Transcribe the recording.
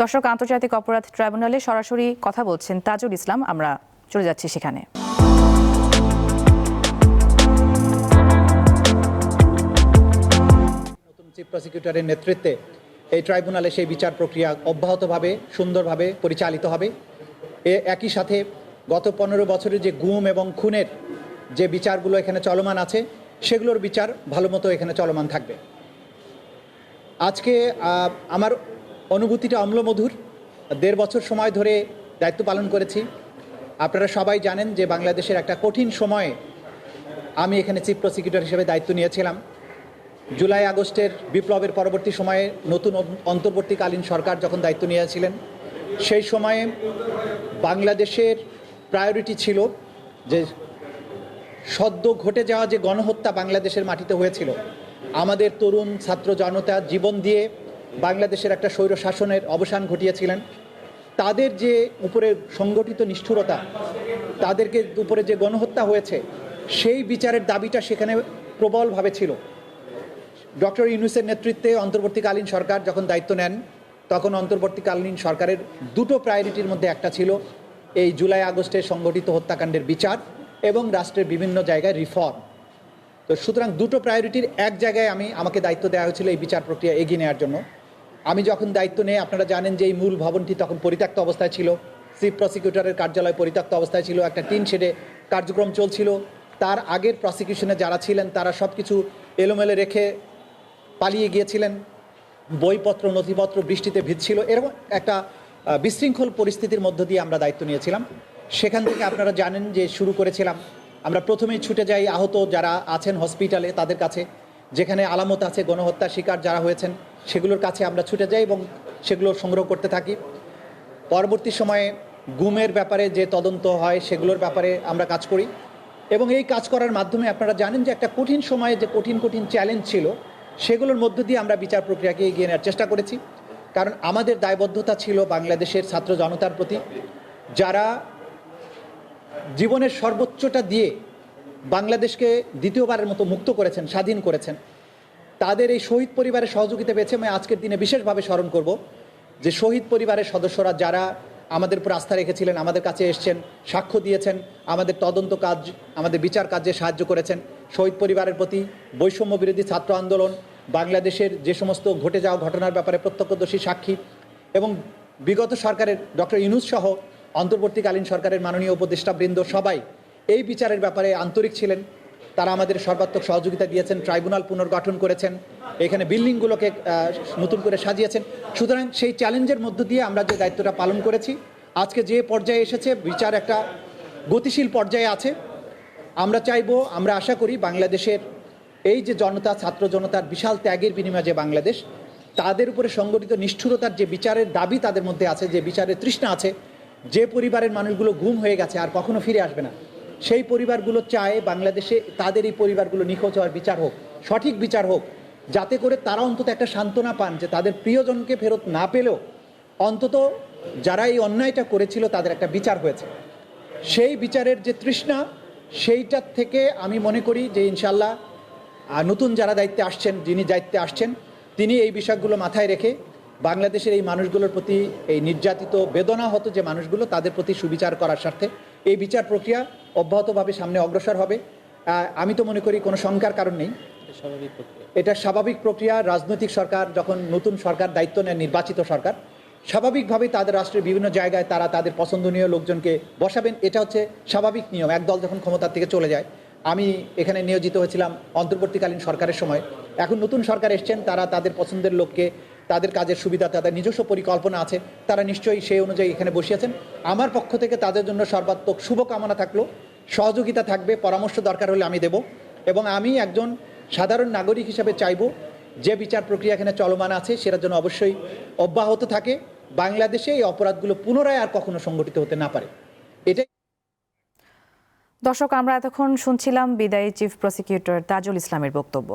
দর্শক, আন্তর্জাতিক অপরাধ ট্রাইব্যুনালে সরাসরি কথা বলছেন তাজুল ইসলাম। আমরা চলে যাচ্ছি সেখানে। নতুন চিফ প্রসিকিউটরের নেতৃত্বে এই ট্রাইব্যুনালে সেই বিচার প্রক্রিয়া অব্যাহতভাবে সুন্দরভাবে পরিচালিত হবে। একই সাথে গত 15 বছরের যে গুম এবং খুনের যে বিচারগুলো এখানে চলমান আছে সেগুলোর বিচার ভালো মতো এখানে চলমান থাকবে। আজকে আমার অনুভূতিটা অম্লমধুর। 1.5 বছর সময় ধরে দায়িত্ব পালন করেছি। আপনারা সবাই জানেন যে বাংলাদেশের একটা কঠিন সময়ে আমি এখানে চিফ প্রসিকিউটর হিসেবে দায়িত্ব নিয়েছিলাম। জুলাই আগস্টের বিপ্লবের পরবর্তী সময়ে নতুন অন্তর্বর্তীকালীন সরকার যখন দায়িত্ব নিয়েছিলেন, সেই সময়ে বাংলাদেশের প্রায়োরিটি ছিল যে সদ্য ঘটে যাওয়া যে গণহত্যা বাংলাদেশের মাটিতে হয়েছিল, আমাদের তরুণ ছাত্র জনতা জীবন দিয়ে বাংলাদেশের একটা স্বৈর শাসনের অবসান ঘটিয়েছিলেন। তাদের যে উপরে সংগঠিত নিষ্ঠুরতা, তাদেরকে উপরে যে গণহত্যা হয়েছে, সেই বিচারের দাবিটা সেখানে প্রবলভাবে ছিল। ডক্টর ইউনূসের নেতৃত্বে অন্তর্বর্তীকালীন সরকার যখন দায়িত্ব নেন, তখন অন্তর্বর্তীকালীন সরকারের দুটো প্রায়োরিটির মধ্যে একটা ছিল এই জুলাই আগস্টের সংগঠিত হত্যাকাণ্ডের বিচার এবং রাষ্ট্রের বিভিন্ন জায়গায় রিফর্ম। তো সুতরাং দুটো প্রায়োরিটির এক জায়গায় আমাকে দায়িত্ব দেওয়া হয়েছিল এই বিচার প্রক্রিয়া এগিয়ে নেওয়ার জন্য। আমি যখন দায়িত্ব নেই, আপনারা জানেন যে এই মূল ভবনটি তখন পরিত্যক্ত অবস্থায় ছিল। চিফ প্রসিকিউটরের কার্যালয় পরিত্যক্ত অবস্থায় ছিল, একটা টিন শেডে কার্যক্রম চলছিল। তার আগের প্রসিকিউশনে যারা ছিলেন তারা সব কিছু এলোমেলো রেখে পালিয়ে গিয়েছিলেন। বইপত্র নথিপত্র বৃষ্টিতে ভিজছিল। এরকম একটা বিশৃঙ্খল পরিস্থিতির মধ্য দিয়ে আমরা দায়িত্ব নিয়েছিলাম। সেখান থেকে আপনারা জানেন যে শুরু করেছিলাম, আমরা প্রথমেই ছুটে যাই আহত যারা আছেন হসপিটালে তাদের কাছে, যেখানে আলামত আছে গণহত্যার শিকার যারা হয়েছেন সেগুলোর কাছে আমরা ছুটে যাই এবং সেগুলো সংগ্রহ করতে থাকি। পরবর্তী সময়ে গুমের ব্যাপারে যে তদন্ত হয় সেগুলোর ব্যাপারে আমরা কাজ করি এবং এই কাজ করার মাধ্যমে আপনারা জানেন যে একটা কঠিন সময়ে যে কঠিন চ্যালেঞ্জ ছিল, সেগুলোর মধ্য দিয়ে আমরা বিচার প্রক্রিয়াকে এগিয়ে নেওয়ার চেষ্টা করেছি। কারণ আমাদের দায়বদ্ধতা ছিল বাংলাদেশের ছাত্র জনতার প্রতি, যারা জীবনের সর্বোচ্চটা দিয়ে বাংলাদেশকে দ্বিতীয়বারের মতো মুক্ত করেছেন, স্বাধীন করেছেন। তাদের এই শহীদ পরিবারের সহযোগিতা পেয়েছে। আমি আজকের দিনে বিশেষভাবে স্মরণ করব যে শহীদ পরিবারের সদস্যরা যারা আমাদের উপর আস্থা রেখেছিলেন, আমাদের কাছে এসছেন, সাক্ষ্য দিয়েছেন, আমাদের তদন্ত কাজ, আমাদের বিচার কাজে সাহায্য করেছেন। শহীদ পরিবারের প্রতি বৈষম্য বিরোধী ছাত্র আন্দোলন, বাংলাদেশের যে সমস্ত ঘটে যাওয়া ঘটনার ব্যাপারে প্রত্যক্ষদর্শী সাক্ষী এবং বিগত সরকারের ডক্টর ইউনূস সহ অন্তর্বর্তীকালীন সরকারের মাননীয় উপদেষ্টাবৃন্দ সবাই এই বিচারের ব্যাপারে আন্তরিক ছিলেন। তারা আমাদের সর্বাত্মক সহযোগিতা দিয়েছেন, ট্রাইব্যুনাল পুনর্গঠন করেছেন, এখানে বিল্ডিংগুলোকে নতুন করে সাজিয়েছেন। সুতরাং সেই চ্যালেঞ্জের মধ্য দিয়ে আমরা যে দায়িত্বটা পালন করেছি, আজকে যে পর্যায়ে এসেছে বিচার একটা গতিশীল পর্যায়ে আছে। আমরা চাইব, আমরা আশা করি বাংলাদেশের এই যে জনতা, ছাত্র জনতার বিশাল ত্যাগের বিনিময়ে যে বাংলাদেশ, তাদের উপরে সংগঠিত নিষ্ঠুরতার যে বিচারের দাবি তাদের মধ্যে আছে, যে বিচারের তৃষ্ণা আছে, যে পরিবারের মানুষগুলো গুম হয়ে গেছে আর কখনো ফিরে আসবে না, সেই পরিবারগুলো চায় বাংলাদেশে তাদের এই পরিবারগুলো নিখোঁজ হওয়ার বিচার হোক, সঠিক বিচার হোক, যাতে করে তারা অন্তত একটা সান্ত্বনা পান যে তাদের প্রিয়জনকে ফেরত না পেলেও অন্তত যারা এই অন্যায়টা করেছিল তাদের একটা বিচার হয়েছে। সেই বিচারের যে তৃষ্ণা, সেইটার থেকে আমি মনে করি যে ইনশাল্লাহ নতুন যারা দায়িত্বে আসছেন, যিনি দায়িত্বে আসছেন, তিনি এই বিষয়গুলো মাথায় রেখে বাংলাদেশের এই মানুষগুলোর প্রতি, এই নির্যাতিত বেদনাহত যে মানুষগুলো, তাদের প্রতি সুবিচার করার স্বার্থে এই বিচার প্রক্রিয়া অব্যাহতভাবে সামনে অগ্রসর হবে। আমি তো মনে করি কোনো শঙ্কার কারণ নেই, এটা স্বাভাবিক প্রক্রিয়া। রাজনৈতিক সরকার যখন নতুন সরকার দায়িত্ব নেয়, নির্বাচিত সরকার, স্বাভাবিকভাবেই তাদের রাষ্ট্রের বিভিন্ন জায়গায় তারা তাদের পছন্দনীয় লোকজনকে বসাবেন। এটা হচ্ছে স্বাভাবিক নিয়ম, একদল যখন ক্ষমতার থেকে চলে যায়। আমি এখানে নিয়োজিত হয়েছিলাম অন্তর্বর্তীকালীন সরকারের সময়। এখন নতুন সরকার এসছেন, তারা তাদের পছন্দের লোককে, তাদের কাজের সুবিধা, তাদের নিজস্ব পরিকল্পনা আছে, তারা নিশ্চয়ই সেই অনুযায়ী এখানে বসিয়েছেন। আমার পক্ষ থেকে তাদের জন্য সর্বাত্মক শুভকামনা থাকলো, সহযোগিতা থাকবে, পরামর্শ দরকার হলে আমি দেব। এবং আমি একজন সাধারণ নাগরিক হিসাবে চাইব যে বিচার প্রক্রিয়া এখানে চলমান আছে সেটার জন্য অবশ্যই অব্যাহত থাকে, বাংলাদেশে এই অপরাধগুলো পুনরায় আর কখনো সংগঠিত হতে না পারে। এটাই। দর্শক, আমরা এতক্ষণ শুনছিলাম বিদায়ী চিফ প্রসিকিউটর তাজুল ইসলামের বক্তব্য।